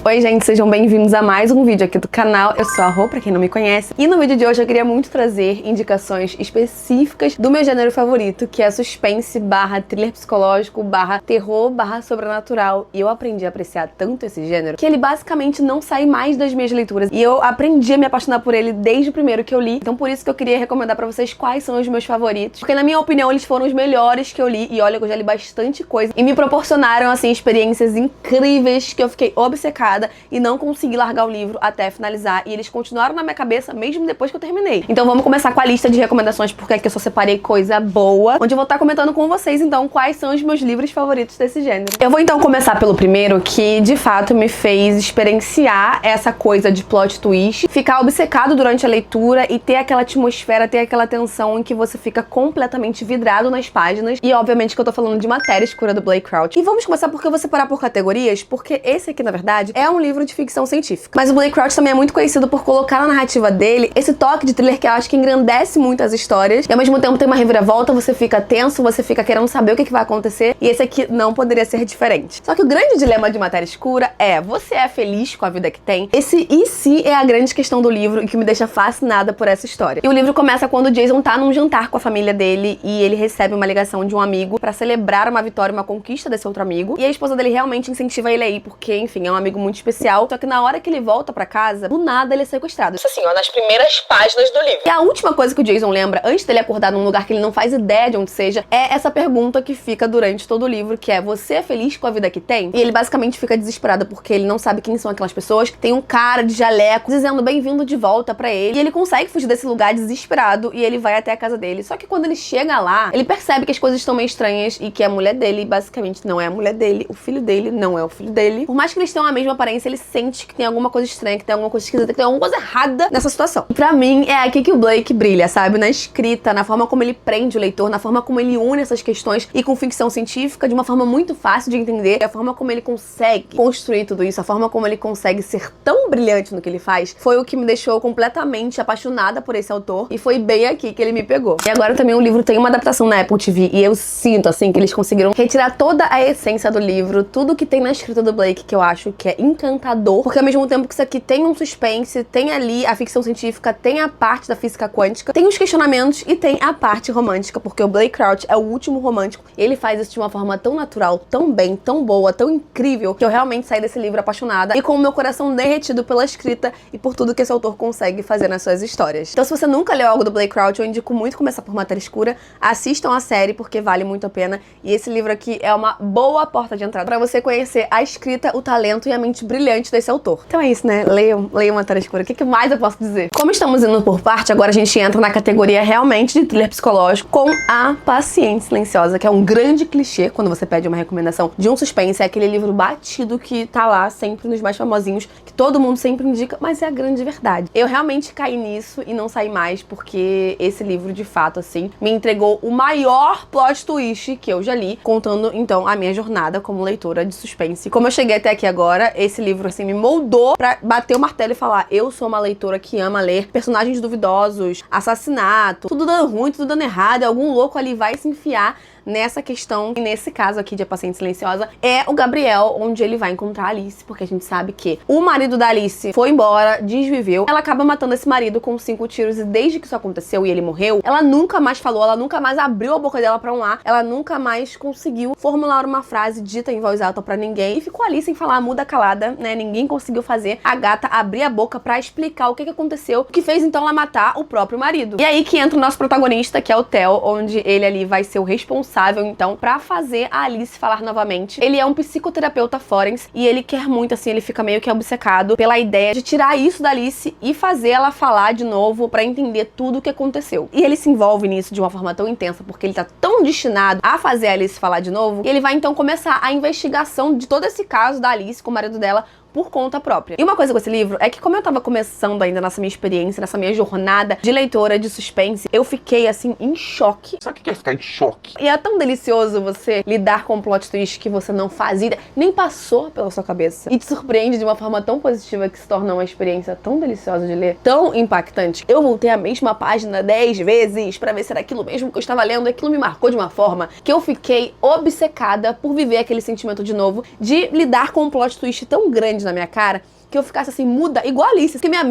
Oi gente, sejam bem-vindos a mais um vídeo aqui do canal. Eu sou a Rô, pra quem não me conhece. E no vídeo de hoje eu queria muito trazer indicações específicas do meu gênero favorito, que é suspense barra thriller psicológico barra terror barra sobrenatural. E eu aprendi a apreciar tanto esse gênero que ele basicamente não sai mais das minhas leituras. E eu aprendi a me apaixonar por ele desde o primeiro que eu li. Então por isso que eu queria recomendar pra vocês quais são os meus favoritos. Porque na minha opinião eles foram os melhores que eu li. E olha que eu já li bastante coisa. E me proporcionaram, assim, experiências incríveis que eu fiquei obcecada e não consegui largar o livro até finalizar, e eles continuaram na minha cabeça mesmo depois que eu terminei. Então vamos começar com a lista de recomendações, porque aqui eu só separei coisa boa, onde eu vou estar comentando com vocês então quais são os meus livros favoritos desse gênero. Eu vou então começar pelo primeiro, que de fato me fez experienciar essa coisa de plot twist, ficar obcecado durante a leitura e ter aquela atmosfera, ter aquela tensão em que você fica completamente vidrado nas páginas. E obviamente que eu tô falando de Matéria Escura do Blake Crouch. E vamos começar porque eu vou separar por categorias, porque esse aqui na verdade é um livro de ficção científica. Mas o Blake Crouch também é muito conhecido por colocar na narrativa dele esse toque de thriller que eu acho que engrandece muito as histórias. E ao mesmo tempo tem uma reviravolta, você fica tenso, você fica querendo saber o que vai acontecer. E esse aqui não poderia ser diferente. Só que o grande dilema de Matéria Escura é: você é feliz com a vida que tem? Esse e se é a grande questão do livro e que me deixa fascinada por essa história. E o livro começa quando o Jason tá num jantar com a família dele e ele recebe uma ligação de um amigo pra celebrar uma vitória, uma conquista desse outro amigo. E a esposa dele realmente incentiva ele a ir, porque, enfim, é um amigo muito especial. Só que na hora que ele volta pra casa, do nada ele é sequestrado. Isso assim, ó, nas primeiras páginas do livro. E a última coisa que o Jason lembra, antes dele acordar num lugar que ele não faz ideia de onde seja, é essa pergunta que fica durante todo o livro, que é: você é feliz com a vida que tem? E ele basicamente fica desesperado porque ele não sabe quem são aquelas pessoas. Tem um cara de jaleco dizendo bem-vindo de volta pra ele. E ele consegue fugir desse lugar desesperado e ele vai até a casa dele. Só que quando ele chega lá, ele percebe que as coisas estão meio estranhas e que a mulher dele basicamente não é a mulher dele, o filho dele não é o filho dele. Por mais que eles tenham a mesma aparência, ele sente que tem alguma coisa estranha, que tem alguma coisa esquisita, que tem alguma coisa errada nessa situação. E pra mim, é aqui que o Blake brilha, sabe? Na escrita, na forma como ele prende o leitor, na forma como ele une essas questões e com ficção científica de uma forma muito fácil de entender, a forma como ele consegue construir tudo isso, a forma como ele consegue ser tão brilhante no que ele faz, foi o que me deixou completamente apaixonada por esse autor, e foi bem aqui que ele me pegou. E agora também o livro tem uma adaptação na Apple TV, e eu sinto, assim, que eles conseguiram retirar toda a essência do livro, tudo que tem na escrita do Blake, que eu acho que é encantador, porque ao mesmo tempo que isso aqui tem um suspense, tem ali a ficção científica, tem a parte da física quântica, tem os questionamentos e tem a parte romântica, porque o Blake Crouch é o último romântico, e ele faz isso de uma forma tão natural, tão bem, tão boa, tão incrível, que eu realmente saí desse livro apaixonada e com o meu coração derretido pela escrita e por tudo que esse autor consegue fazer nas suas histórias. Então se você nunca leu algo do Blake Crouch, eu indico muito começar por Matéria Escura, assistam a série porque vale muito a pena, e esse livro aqui é uma boa porta de entrada pra você conhecer a escrita, o talento e a mente brilhante desse autor. Então é isso, né? Leiam Matéria Escura. O que mais eu posso dizer? Como estamos indo por parte, agora a gente entra na categoria realmente de thriller psicológico com A Paciente Silenciosa, que é um grande clichê quando você pede uma recomendação de um suspense. É aquele livro batido que tá lá sempre nos mais famosinhos, que todo mundo sempre indica, mas é a grande verdade. Eu realmente caí nisso e não saí mais, porque esse livro, de fato, assim, me entregou o maior plot twist que eu já li, contando, então, a minha jornada como leitora de suspense. Como eu cheguei até aqui agora, esse livro, assim, me moldou pra bater o martelo e falar: eu sou uma leitora que ama ler personagens duvidosos, assassinato, tudo dando ruim, tudo dando errado, algum louco ali vai se enfiar nessa questão. E nesse caso aqui de A Paciente Silenciosa é o Gabriel, onde ele vai encontrar a Alice, porque a gente sabe que o marido da Alice foi embora, desviveu, ela acaba matando esse marido com 5 tiros, e desde que isso aconteceu e ele morreu, ela nunca mais falou, ela nunca mais abriu a boca dela pra um ar, ela nunca mais conseguiu formular uma frase dita em voz alta pra ninguém, e ficou ali sem falar, muda calada, né? Ninguém conseguiu fazer a gata abrir a boca pra explicar o que aconteceu, o que fez então ela matar o próprio marido. E aí que entra o nosso protagonista, que é o Theo, onde ele ali vai ser o responsável então pra fazer a Alice falar novamente. Ele é um psicoterapeuta forense e ele quer muito, assim, ele fica meio que obcecado pela ideia de tirar isso da Alice e fazer ela falar de novo pra entender tudo o que aconteceu. E ele se envolve nisso de uma forma tão intensa, porque ele tá tão destinado a fazer a Alice falar de novo, e ele vai então começar a investigação de todo esse caso da Alice com o marido dela por conta própria. E uma coisa com esse livro é que, como eu tava começando ainda nessa minha experiência, nessa minha jornada de leitora de suspense, eu fiquei, assim, em choque. Sabe o que é ficar em choque? E é tão delicioso você lidar com um plot twist que você não fazia, nem passou pela sua cabeça, e te surpreende de uma forma tão positiva que se torna uma experiência tão deliciosa de ler, tão impactante. Eu voltei a mesma página 10 vezes pra ver se era aquilo mesmo que eu estava lendo, e aquilo me marcou de uma forma que eu fiquei obcecada por viver aquele sentimento de novo, de lidar com um plot twist tão grande na minha cara, que eu ficasse assim, muda, igual a Alice. Porque a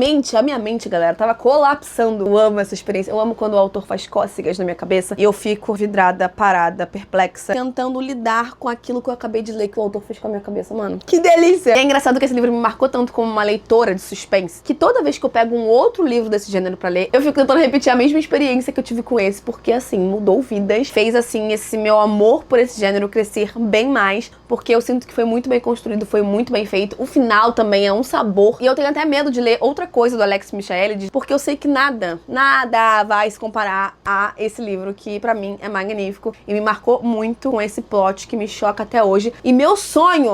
minha mente, galera, tava colapsando. Eu amo essa experiência. Eu amo quando o autor faz cócegas na minha cabeça e eu fico vidrada, parada, perplexa, tentando lidar com aquilo que eu acabei de ler que o autor fez com a minha cabeça, mano. Que delícia! E é engraçado que esse livro me marcou tanto como uma leitora de suspense, que toda vez que eu pego um outro livro desse gênero pra ler, eu fico tentando repetir a mesma experiência que eu tive com esse, porque assim, mudou vidas, fez assim, esse meu amor por esse gênero crescer bem mais, porque eu sinto que foi muito bem construído, foi muito bem feito. O final também é um sabor. E eu tenho até medo de ler outra coisa do Alex Michaelides, porque eu sei que nada vai se comparar a esse livro, que pra mim é magnífico e me marcou muito com esse plot que me choca até hoje. E meu sonho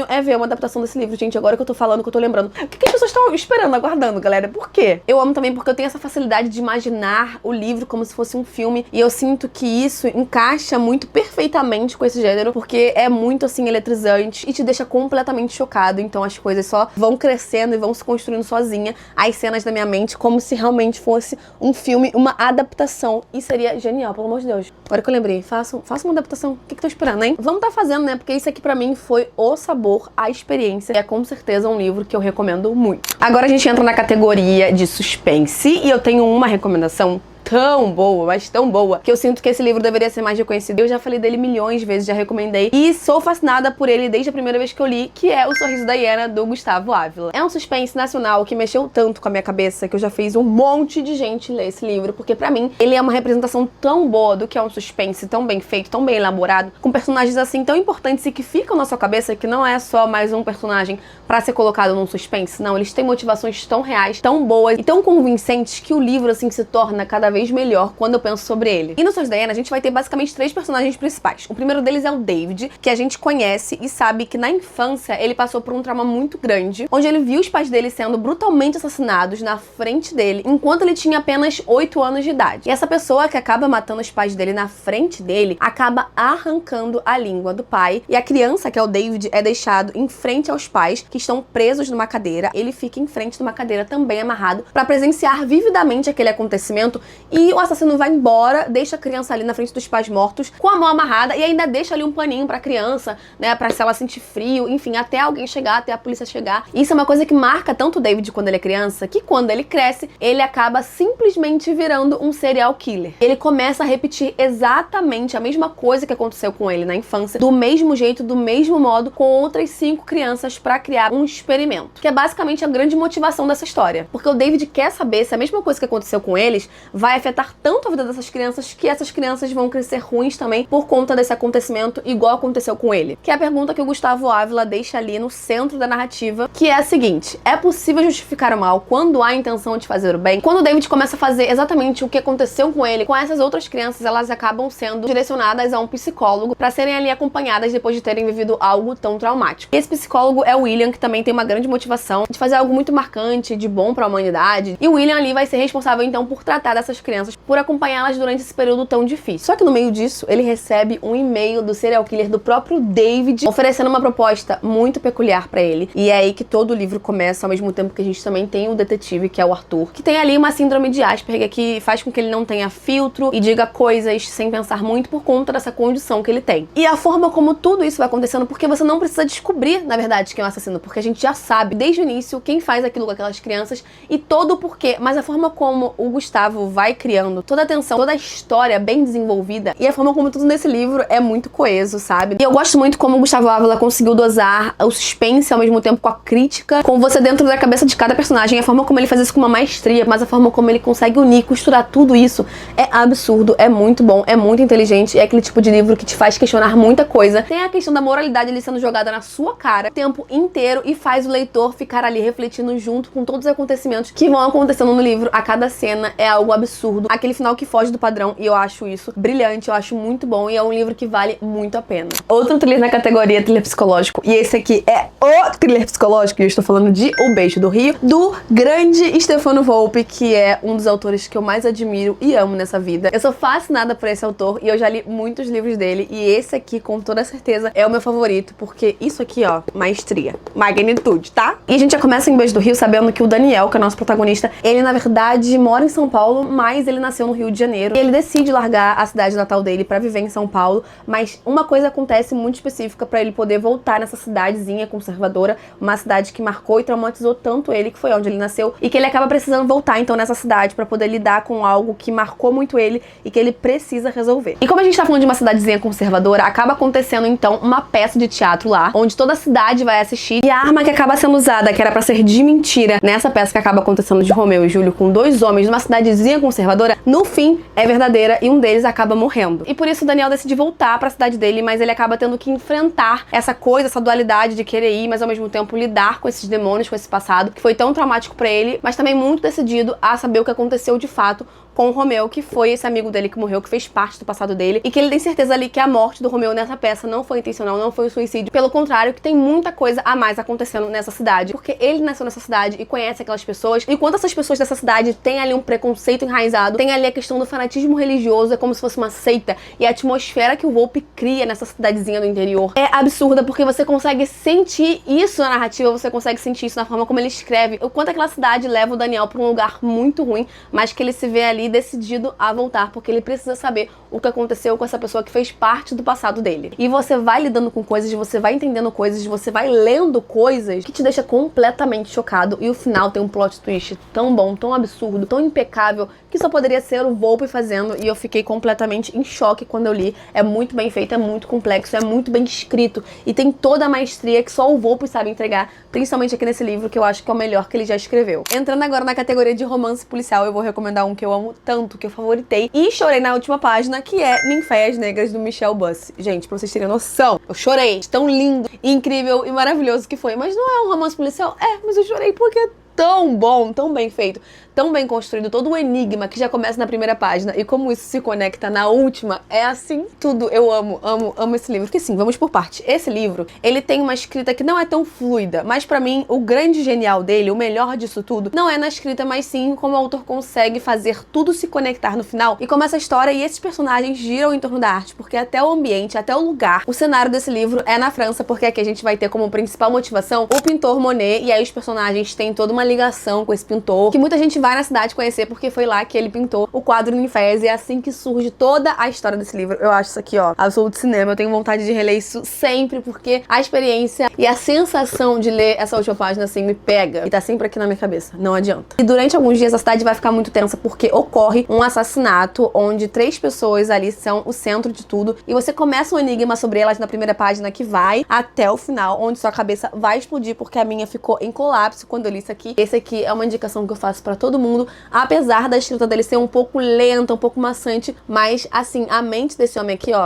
é ver uma adaptação desse livro, gente. Agora que eu tô falando, que eu tô lembrando. O que as pessoas estão esperando, aguardando, galera? Por quê? Eu amo também porque eu tenho essa facilidade de imaginar o livro como se fosse um filme, e eu sinto que isso encaixa muito perfeitamente com esse gênero, porque é muito, assim, eletrizante e te deixa completamente chocado. Então as coisas só vão crescendo e vão se construindo sozinha, as cenas da minha mente, como se realmente fosse um filme, uma adaptação. E seria genial, pelo amor de Deus. Agora que eu lembrei, faça uma adaptação. O que tô esperando, hein? Vamos tá fazendo, né? Porque isso aqui pra mim foi o sabor, a experiência. E é com certeza um livro que eu recomendo muito. Agora a gente entra na categoria de suspense e eu tenho uma recomendação tão boa, mas tão boa, que eu sinto que esse livro deveria ser mais reconhecido. Eu já falei dele milhões de vezes, já recomendei, e sou fascinada por ele desde a primeira vez que eu li, que é O Sorriso da Hiena, do Gustavo Ávila. É um suspense nacional que mexeu tanto com a minha cabeça que eu já fiz um monte de gente ler esse livro, porque pra mim, ele é uma representação tão boa do que é um suspense, tão bem feito, tão bem elaborado, com personagens assim tão importantes e que ficam na sua cabeça, que não é só mais um personagem pra ser colocado num suspense, não, eles têm motivações tão reais, tão boas e tão convincentes que o livro, assim, se torna cada vez melhor quando eu penso sobre ele. E no Sorriso da Hiena a gente vai ter basicamente 3 personagens principais. O primeiro deles é o David, que a gente conhece e sabe que na infância ele passou por um trauma muito grande, onde ele viu os pais dele sendo brutalmente assassinados na frente dele, enquanto ele tinha apenas 8 anos de idade. E essa pessoa que acaba matando os pais dele na frente dele, acaba arrancando a língua do pai, e a criança, que é o David, é deixado em frente aos pais, que estão presos numa cadeira. Ele fica em frente de uma cadeira também amarrado, pra presenciar vividamente aquele acontecimento, e o assassino vai embora, deixa a criança ali na frente dos pais mortos, com a mão amarrada, e ainda deixa ali um paninho pra criança, né, pra se ela sentir frio, enfim, até alguém chegar, até a polícia chegar. Isso é uma coisa que marca tanto o David quando ele é criança, que quando ele cresce, ele acaba simplesmente virando um serial killer. Ele começa a repetir exatamente a mesma coisa que aconteceu com ele na infância, do mesmo jeito, do mesmo modo, com outras 5 crianças pra criar um experimento, que é basicamente a grande motivação dessa história. Porque o David quer saber se a mesma coisa que aconteceu com eles vai afetar tanto a vida dessas crianças, que essas crianças vão crescer ruins também por conta desse acontecimento, igual aconteceu com ele. Que é a pergunta que o Gustavo Ávila deixa ali no centro da narrativa, que é a seguinte: é possível justificar o mal quando há intenção de fazer o bem? Quando o David começa a fazer exatamente o que aconteceu com ele, com essas outras crianças, elas acabam sendo direcionadas a um psicólogo para serem ali acompanhadas depois de terem vivido algo tão traumático. E esse psicólogo é o William, que também tem uma grande motivação de fazer algo muito marcante, de bom para a humanidade. E o William ali vai ser responsável então por tratar dessas crianças, por acompanhá-las durante esse período tão difícil. Só que no meio disso, ele recebe um e-mail do serial killer do próprio David, oferecendo uma proposta muito peculiar pra ele. E é aí que todo o livro começa, ao mesmo tempo que a gente também tem o detetive, que é o Arthur, que tem ali uma síndrome de Asperger, que faz com que ele não tenha filtro e diga coisas sem pensar muito por conta dessa condição que ele tem. E a forma como tudo isso vai acontecendo, porque você não precisa descobrir, na verdade, quem é o assassino, porque a gente já sabe desde o início quem faz aquilo com aquelas crianças e todo o porquê, mas a forma como o Gustavo vai criando toda a tensão, toda a história bem desenvolvida, e a forma como tudo nesse livro é muito coeso, sabe? E eu gosto muito como o Gustavo Ávila conseguiu dosar o suspense ao mesmo tempo com a crítica, com você dentro da cabeça de cada personagem, a forma como ele faz isso com uma maestria, mas a forma como ele consegue unir, costurar tudo isso é absurdo, é muito bom, é muito inteligente, é aquele tipo de livro que te faz questionar muita coisa. Tem a questão da moralidade ali sendo jogada na sua cara o tempo inteiro e faz o leitor ficar ali refletindo junto com todos os acontecimentos que vão acontecendo no livro. A cada cena é algo absurdo, aquele final que foge do padrão, e eu acho isso brilhante, eu acho muito bom, e é um livro que vale muito a pena. Outro thriller na categoria thriller psicológico, e esse aqui é o thriller psicológico, e eu estou falando de O Beijo do Rio, do grande Stefano Volpe, que é um dos autores que eu mais admiro e amo nessa vida. Eu sou fascinada por esse autor, e eu já li muitos livros dele, e esse aqui, com toda certeza, é o meu favorito, porque isso aqui, ó, maestria. magnitude, tá? E a gente já começa em Beijo do Rio sabendo que o Daniel, que é o nosso protagonista, ele na verdade mora em São Paulo, mas ele nasceu no Rio de Janeiro. E ele decide largar a cidade natal dele pra viver em São Paulo, mas uma coisa acontece muito específica pra ele poder voltar nessa cidadezinha conservadora, uma cidade que marcou e traumatizou tanto ele, que foi onde ele nasceu, e que ele acaba precisando voltar então nessa cidade pra poder lidar com algo que marcou muito ele e que ele precisa resolver. E como a gente tá falando de uma cidadezinha conservadora, acaba acontecendo então uma peça de teatro lá, onde toda a cidade vai assistir, e a arma que acaba sendo usada, que era pra ser de mentira, nessa peça que acaba acontecendo de Romeu e Júlio com dois homens numa cidadezinha conservadora, no fim é verdadeira e um deles acaba morrendo. E por isso o Daniel decide voltar pra cidade dele, mas ele acaba tendo que enfrentar essa coisa, essa dualidade de querer ir, mas ao mesmo tempo lidar com esses demônios, com esse passado, que foi tão traumático pra ele, mas também muito decidido a saber o que aconteceu de fato com o Romeu, que foi esse amigo dele que morreu, que fez parte do passado dele, e que ele tem certeza ali que a morte do Romeu nessa peça não foi intencional, não foi um suicídio. Pelo contrário, que tem muita coisa a mais acontecendo nessa cidade, porque ele nasceu nessa cidade e conhece aquelas pessoas, e enquanto essas pessoas dessa cidade têm ali um preconceito enraizado, tem ali a questão do fanatismo religioso, é como se fosse uma seita, e a atmosfera que o Volpe cria nessa cidadezinha do interior é absurda, porque você consegue sentir isso na narrativa, você consegue sentir isso na forma como ele escreve, o quanto aquela cidade leva o Daniel pra um lugar muito ruim, mas que ele se vê ali decidido a voltar, porque ele precisa saber o que aconteceu com essa pessoa que fez parte do passado dele. E você vai lidando com coisas, você vai entendendo coisas, você vai lendo coisas que te deixa completamente chocado, e o final tem um plot twist tão bom, tão absurdo, tão impecável, que só poderia ser o Volpe fazendo, e eu fiquei completamente em choque quando eu li. É muito bem feito, é muito complexo, é muito bem escrito, e tem toda a maestria que só o Volpe sabe entregar, principalmente aqui nesse livro, que eu acho que é o melhor que ele já escreveu. Entrando agora na categoria de romance policial, eu vou recomendar um que eu amo tanto, que eu favoritei e chorei na última página, que é Ninféias Negras, do Michel Bussy. Gente, pra vocês terem noção, eu chorei, tão lindo, incrível e maravilhoso que foi. Mas não é um romance policial? É, mas eu chorei porque é tão bom, tão bem feito, tão bem construído, todo o enigma que já começa na primeira página e como isso se conecta na última, é assim, tudo. Eu amo, amo, amo esse livro. Porque sim, vamos por parte. Esse livro, ele tem uma escrita que não é tão fluida, mas pra mim, o grande genial dele, o melhor disso tudo, não é na escrita, mas sim como o autor consegue fazer tudo se conectar no final e como essa história e esses personagens giram em torno da arte, porque até o ambiente, até o lugar, o cenário desse livro é na França, porque aqui a gente vai ter como principal motivação o pintor Monet, e aí os personagens têm toda uma ligação com esse pintor, que muita gente vai na cidade conhecer porque foi lá que ele pintou o quadro Ninféias, e é assim que surge toda a história desse livro. Eu acho isso aqui, ó, absoluto cinema. Eu tenho vontade de reler isso sempre, porque a experiência e a sensação de ler essa última página, assim, me pega e tá sempre aqui na minha cabeça. Não adianta. E durante alguns dias a cidade vai ficar muito tensa, porque ocorre um assassinato onde 3 pessoas ali são o centro de tudo, e você começa um enigma sobre elas na primeira página que vai até o final, onde sua cabeça vai explodir, porque a minha ficou em colapso quando eu li isso aqui. Esse aqui é uma indicação que eu faço pra todo mundo, apesar da escrita dele ser um pouco lenta, um pouco maçante, mas assim, a mente desse homem aqui, ó,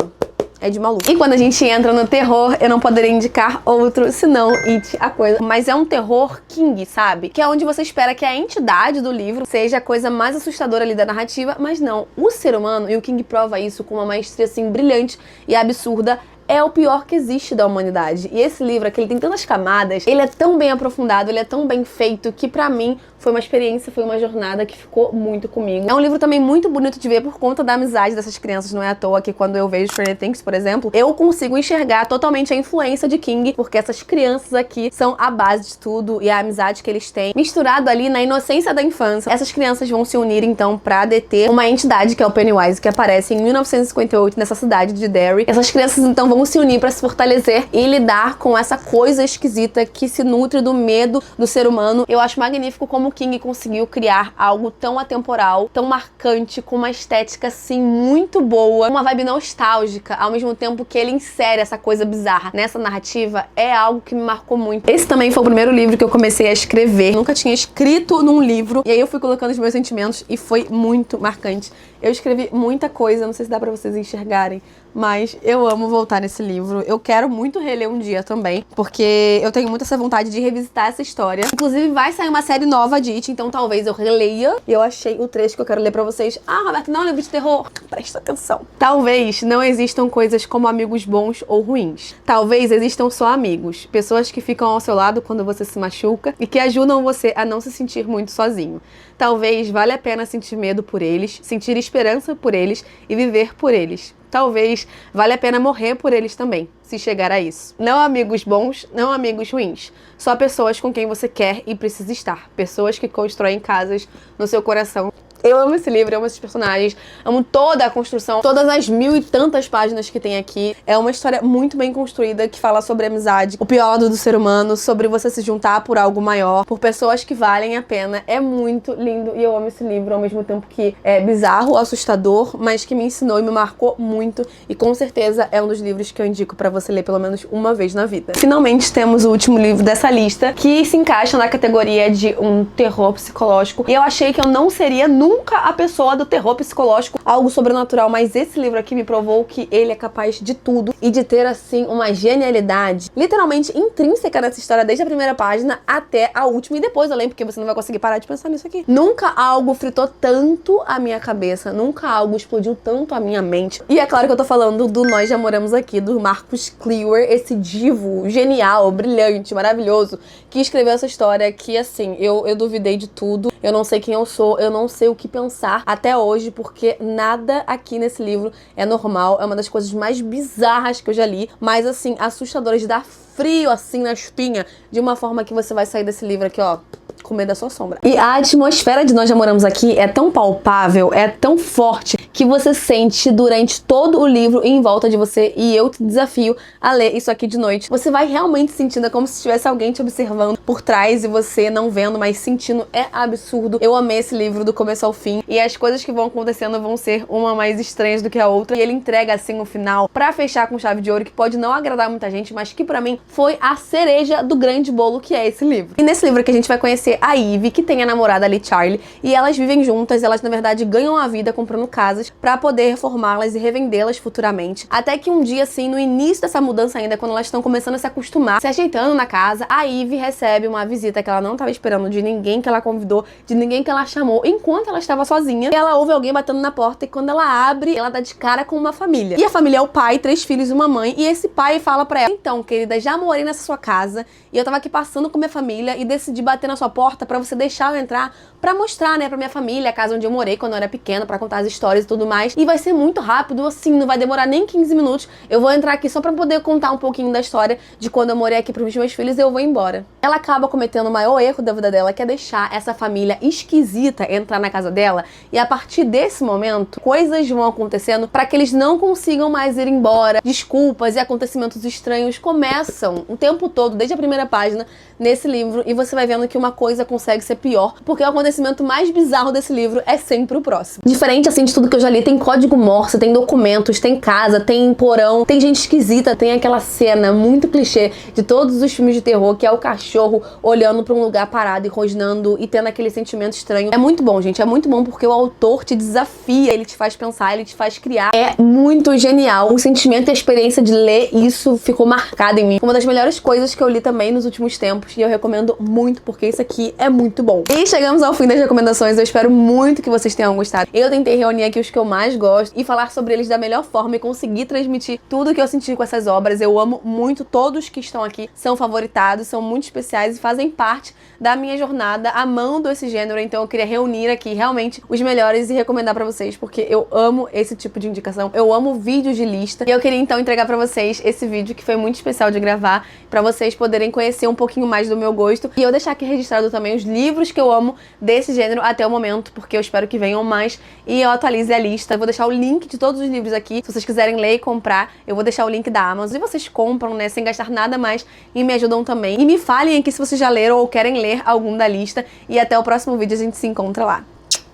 é de maluco. E quando a gente entra no terror, eu não poderia indicar outro senão It, a Coisa. Mas é um terror King, sabe? Que é onde você espera que a entidade do livro seja a coisa mais assustadora ali da narrativa, mas não. O ser humano, e o King prova isso com uma maestria assim brilhante e absurda, é o pior que existe da humanidade. E esse livro aqui, ele tem tantas camadas, ele é tão bem aprofundado, ele é tão bem feito, que pra mim foi uma experiência, foi uma jornada que ficou muito comigo. É um livro também muito bonito de ver por conta da amizade dessas crianças. Não é à toa que quando eu vejo Stranger Things, por exemplo, eu consigo enxergar totalmente a influência de King, porque essas crianças aqui são a base de tudo e a amizade que eles têm, misturado ali na inocência da infância. Essas crianças vão se unir então pra deter uma entidade que é o Pennywise, que aparece em 1958 nessa cidade de Derry. Essas crianças então vão se unir pra se fortalecer e lidar com essa coisa esquisita que se nutre do medo do ser humano. Eu acho magnífico como King conseguiu criar algo tão atemporal, tão marcante, com uma estética assim muito boa, uma vibe nostálgica, ao mesmo tempo que ele insere essa coisa bizarra nessa narrativa. É algo que me marcou muito. Esse também foi o primeiro livro que eu comecei a escrever. Nunca tinha escrito num livro, e aí eu fui colocando os meus sentimentos e foi muito marcante. Eu escrevi muita coisa, não sei se dá pra vocês enxergarem, mas eu amo voltar nesse livro. Eu quero muito reler um dia também, porque eu tenho muito essa vontade de revisitar essa história. Inclusive vai sair uma série nova de It, então talvez eu releia. E eu achei o trecho que eu quero ler pra vocês. Ah, Roberto, não é um livro de terror? Presta atenção. Talvez não existam coisas como amigos bons ou ruins. Talvez existam só amigos. Pessoas que ficam ao seu lado quando você se machuca e que ajudam você a não se sentir muito sozinho. Talvez valha a pena sentir medo por eles, sentir esperança por eles e viver por eles. talvez valha a pena morrer por eles também, se chegar a isso. Não amigos bons, não amigos ruins. Só pessoas com quem você quer e precisa estar. Pessoas que constroem casas no seu coração. Eu amo esse livro, amo esses personagens, amo toda a construção, todas as 1000 e tantas páginas que tem aqui. É uma história muito bem construída que fala sobre amizade, o pior lado do ser humano, sobre você se juntar por algo maior, por pessoas que valem a pena. É muito lindo e eu amo esse livro ao mesmo tempo que é bizarro, assustador, mas que me ensinou e me marcou muito e com certeza é um dos livros que eu indico pra você ler pelo menos uma vez na vida. Finalmente temos o último livro dessa lista que se encaixa na categoria de um terror psicológico e eu achei que eu não seria nunca a pessoa do terror psicológico, algo sobrenatural, mas esse livro aqui me provou que ele é capaz de tudo e de ter, assim, uma genialidade literalmente intrínseca nessa história, desde a primeira página até a última e depois além, porque você não vai conseguir parar de pensar nisso aqui. Nunca algo fritou tanto a minha cabeça, nunca algo explodiu tanto a minha mente. E é claro que eu tô falando do Nós Já Moramos Aqui, do Marcus Clear, esse divo genial, brilhante, maravilhoso, que escreveu essa história que, assim, eu duvidei de tudo, eu não sei quem eu sou, eu não sei o que pensar até hoje, porque nada aqui nesse livro é normal, é uma das coisas mais bizarras que eu já li, mas assim, assustadoras, de dar frio assim na espinha, de uma forma que você vai sair desse livro aqui, ó, com medo da sua sombra. E a atmosfera de Nós Já Moramos Aqui é tão palpável, é tão forte, que você sente durante todo o livro em volta de você, e eu te desafio a ler isso aqui de noite. Você vai realmente sentindo, é como se tivesse alguém te observando por trás e você não vendo, mas sentindo. É absurdo. Eu amei esse livro do começo ao fim, e as coisas que vão acontecendo vão ser uma mais estranhas do que a outra, e ele entrega assim o final pra fechar com chave de ouro, que pode não agradar muita gente, mas que pra mim foi a cereja do grande bolo que é esse livro. E nesse livro que a gente vai conhecer a Ivy, que tem a namorada ali, Charlie, e elas vivem juntas, elas na verdade ganham a vida comprando casas pra poder reformá-las e revendê-las futuramente. Até que um dia, assim, no início dessa mudança ainda, quando elas estão começando a se acostumar, se ajeitando na casa, a Ivy recebe uma visita que ela não estava esperando, de ninguém que ela convidou, de ninguém que ela chamou, enquanto ela estava sozinha. E ela ouve alguém batendo na porta e quando ela abre, ela dá de cara com uma família. E a família é o pai, 3 filhos e uma mãe, e esse pai fala pra ela: então, querida, já morei nessa sua casa e eu tava aqui passando com minha família e decidi bater na sua porta pra você deixar eu entrar, pra mostrar, né, pra minha família a casa onde eu morei quando eu era pequena, pra contar as histórias e tudo mais. E vai ser muito rápido, assim, não vai demorar nem 15 minutos. Eu vou entrar aqui só pra poder contar um pouquinho da história de quando eu morei aqui pros meus filhos e eu vou embora. Ela acaba cometendo o maior erro da vida dela, que é deixar essa família esquisita entrar na casa dela, e a partir desse momento, coisas vão acontecendo pra que eles não consigam mais ir embora. Desculpas e acontecimentos estranhos começam o tempo todo, desde a primeira página, nesse livro, e você vai vendo que uma coisa consegue ser pior, porque o acontecimento mais bizarro desse livro é sempre o próximo. Diferente, assim, de tudo que eu já li, tem código Morse, tem documentos, tem casa, tem porão, tem gente esquisita, tem aquela cena muito clichê de todos os filmes de terror, que é o cachorro olhando pra um lugar parado e rosnando e tendo aquele sentimento estranho. É muito bom, gente, é muito bom porque o autor te desafia, ele te faz pensar, ele te faz criar. É muito genial. O sentimento e a experiência de ler isso ficou marcado em mim. Uma das melhores coisas que eu li também nos últimos tempos, e eu recomendo muito porque isso aqui é muito bom. E chegamos ao fim das recomendações, eu espero muito que vocês tenham gostado. Eu tentei reunir aqui os que eu mais gosto e falar sobre eles da melhor forma e conseguir transmitir tudo que eu senti com essas obras. Eu amo muito todos que estão aqui, são favoritados, são muito especiais e fazem parte da minha jornada amando esse gênero, então eu queria reunir aqui realmente os melhores e recomendar pra vocês, porque eu amo esse tipo de indicação, eu amo vídeos de lista, e eu queria então entregar pra vocês esse vídeo que foi muito especial de gravar, pra vocês poderem conhecer um pouquinho mais do meu gosto, e eu deixar aqui registrado também os livros que eu amo desse gênero até o momento, porque eu espero que venham mais, e eu atualize a lista. Eu vou deixar o link de todos os livros aqui, se vocês quiserem ler e comprar, eu vou deixar o link da Amazon, e vocês compram, né, sem gastar nada mais, e me ajudam também, e me falem aqui se vocês já leram ou querem ler algum da lista, e até o próximo vídeo a gente se encontra lá.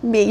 Beijo!